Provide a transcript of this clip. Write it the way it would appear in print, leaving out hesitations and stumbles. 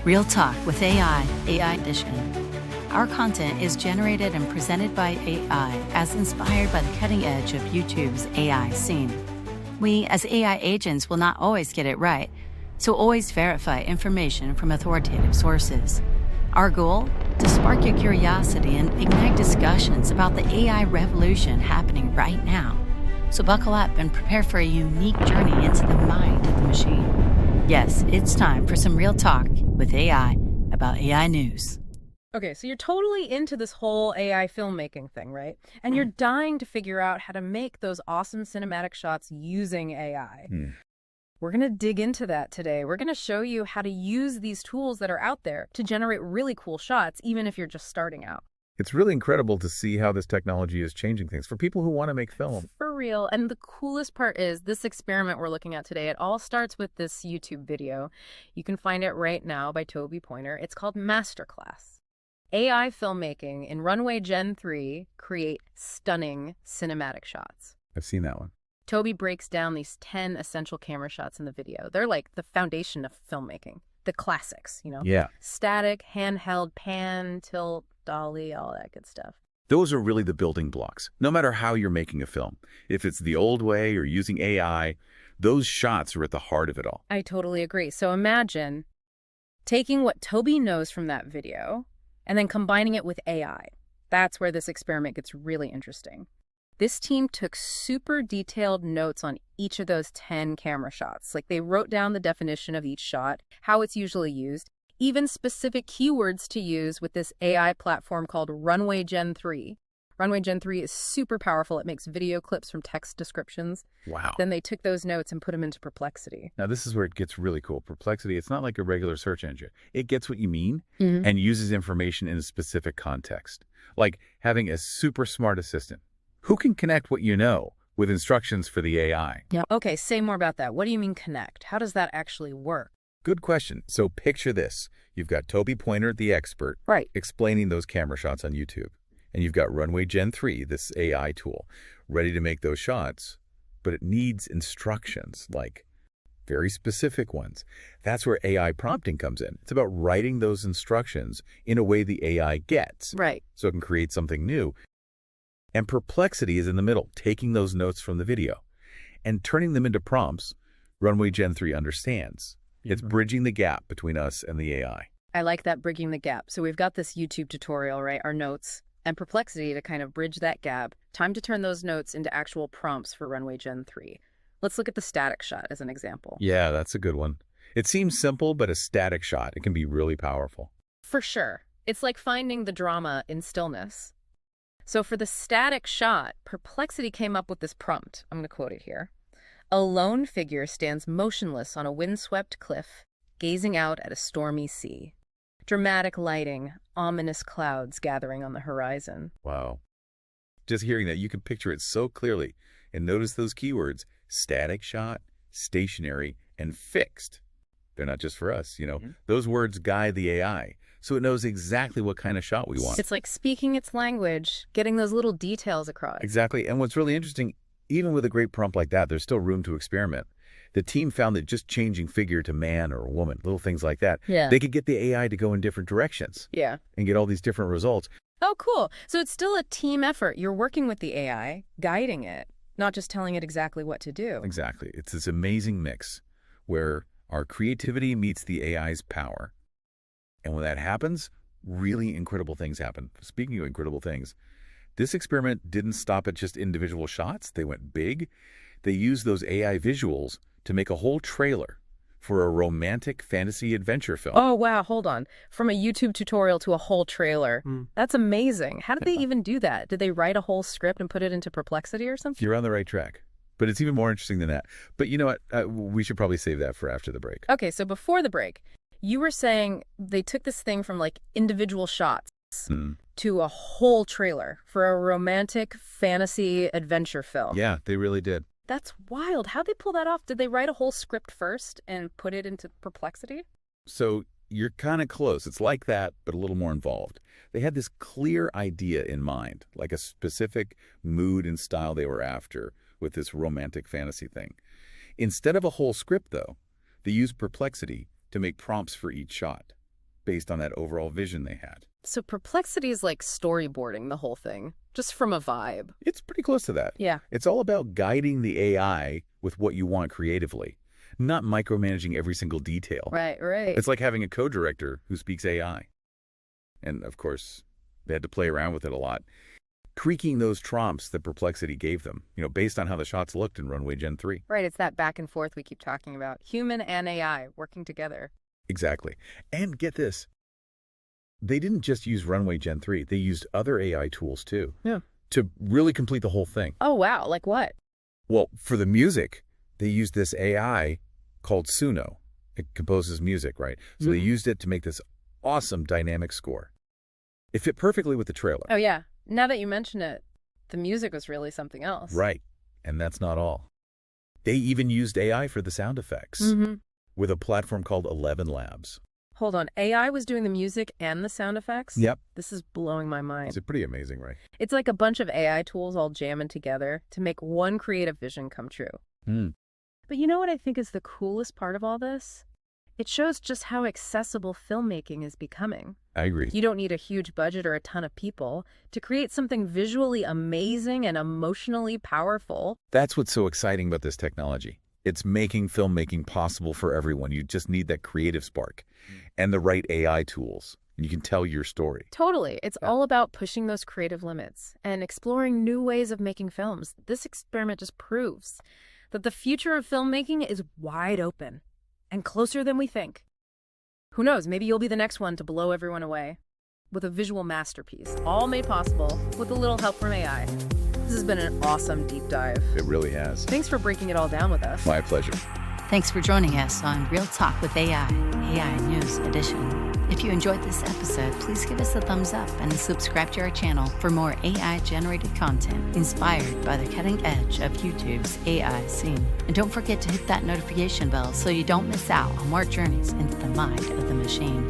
Real Talk with AI Edition. Our content is generated and presented by AI as inspired by the cutting edge of YouTube's AI scene. We, as AI agents, will not always get it right, so always verify information from authoritative sources. Our goal? To spark your curiosity and ignite discussions about the AI revolution happening right now. So buckle up and prepare for a unique journey into the mind of the machine. Yes, it's time for some real talk with AI about AI news. Okay, so you're totally into this whole AI filmmaking thing, right? And you're dying to figure out how to make those awesome cinematic shots using AI. We're going to dig into that today. We're going to show you how to use these tools that are out there to generate really cool shots, even if you're just starting out. It's really incredible to see how this technology is changing things for people who want to make film. For real. And the coolest part is this experiment we're looking at today. It all starts with this YouTube video. You can find it right now by Toby Pointer. It's called Masterclass. AI filmmaking in Runway Gen 3 create stunning cinematic shots. I've seen that one. Toby breaks down these 10 essential camera shots in the video. They're like the foundation of filmmaking. The classics, you know? Yeah. Static, handheld, pan, tilt, dolly, all that good stuff. Those are really the building blocks, no matter how you're making a film. If it's the old way or using AI, those shots are at the heart of it all. I totally agree. So imagine taking what Toby knows from that video and then combining it with AI. That's where this experiment gets really interesting. This team took super detailed notes on each of those 10 camera shots. Like they wrote down the definition of each shot, how it's usually used, even specific keywords to use with this AI platform called Runway Gen 3. Runway Gen 3 is super powerful. It makes video clips from text descriptions. Wow. Then they took those notes and put them into Perplexity. Now, this is where it gets really cool. Perplexity, it's not like a regular search engine. It gets what you mean and uses information in a specific context. Like having a super smart assistant who can connect what you know with instructions for the AI. Yeah. Okay, say more about that. What do you mean connect? How does that actually work? Good question. So picture this. You've got Toby Pointer, the expert, Right. explaining those camera shots on YouTube. And you've got Runway Gen 3, this AI tool, ready to make those shots. But it needs instructions, like very specific ones. That's where AI prompting comes in. It's about writing those instructions in a way the AI gets. Right. So it can create something new. And Perplexity is in the middle, taking those notes from the video and turning them into prompts Runway Gen 3 understands. It's bridging the gap between us and the AI. I like that, bridging the gap. So we've got this YouTube tutorial, right? Our notes and Perplexity to kind of bridge that gap. Time to turn those notes into actual prompts for Runway Gen 3. Let's look at the static shot as an example. Yeah, that's a good one. It seems simple, but a static shot, it can be really powerful. For sure. It's like finding the drama in stillness. So for the static shot, Perplexity came up with this prompt. I'm going to quote it here. A lone figure stands motionless on a windswept cliff, gazing out at a stormy sea. Dramatic lighting, ominous clouds gathering on the horizon. Wow. Just hearing that, you can picture it so clearly. And notice those keywords, static shot, stationary, and fixed. They're not just for us, you know. Those words guide the AI, so it knows exactly what kind of shot we want. It's like speaking its language, getting those little details across. Exactly. And what's really interesting, even with a great prompt like that, there's still room to experiment. The team found that just changing figure to man or woman, little things like that, they could get the AI to go in different directions. Yeah. And get all these different results. Oh, cool. So it's still a team effort. You're working with the AI, guiding it, not just telling it exactly what to do. Exactly. It's this amazing mix where our creativity meets the AI's power. And when that happens, really incredible things happen. Speaking of incredible things, this experiment didn't stop at just individual shots. They went big. They used those AI visuals to make a whole trailer for a romantic fantasy adventure film. Oh, wow. Hold on. From a YouTube tutorial to a whole trailer. That's amazing. How did they even do that? Did they write a whole script and put it into Perplexity or something? You're on the right track. But it's even more interesting than that. But you know what? We should probably save that for after the break. Okay, so before the break, you were saying they took this thing from like individual shots to a whole trailer for a romantic fantasy adventure film. Yeah, they really did. That's wild. How'd they pull that off? Did they write a whole script first and put it into Perplexity? So you're kind of close. It's like that, but a little more involved. They had this clear idea in mind, like a specific mood and style they were after with this romantic fantasy thing. Instead of a whole script, though, they used Perplexity to make prompts for each shot. based on that overall vision they had. So Perplexity is like storyboarding the whole thing, just from a vibe. It's pretty close to that. Yeah. It's all about guiding the AI with what you want creatively, not micromanaging every single detail. Right. It's like having a co-director who speaks AI. And, of course, they had to play around with it a lot, tweaking those prompts that Perplexity gave them, based on how the shots looked in Runway Gen 3. Right, it's that back and forth we keep talking about. Human and AI working together. Exactly. And get this. They didn't just use Runway Gen 3. They used other AI tools, too. Yeah. To really complete the whole thing. Oh, wow. Like what? Well, for the music, they used this AI called Suno. It composes music, right? So they used it to make this awesome dynamic score. It fit perfectly with the trailer. Oh, yeah. Now that you mention it, the music was really something else. Right. And that's not all. They even used AI for the sound effects with a platform called 11 Labs. Hold on. AI was doing the music and the sound effects? Yep. This is blowing my mind. It's pretty amazing, right? It's like a bunch of AI tools all jamming together to make one creative vision come true. But you know what I think is the coolest part of all this? It shows just how accessible filmmaking is becoming. I agree. You don't need a huge budget or a ton of people to create something visually amazing and emotionally powerful. That's what's so exciting about this technology. It's making filmmaking possible for everyone. You just need that creative spark and the right AI tools. You can tell your story. Totally. It's all about pushing those creative limits and exploring new ways of making films. This experiment just proves that the future of filmmaking is wide open and closer than we think. Who knows, maybe you'll be the next one to blow everyone away with a visual masterpiece, all made possible with a little help from AI. This has been an awesome deep dive. It really has. Thanks for breaking it all down with us. My pleasure. Thanks for joining us on Real Talk with AI News Edition. If you enjoyed this episode, please give us a thumbs up and subscribe to our channel for more AI-generated content inspired by the cutting edge of YouTube's AI scene. And don't forget to hit that notification bell so you don't miss out on more journeys into the mind of the machine.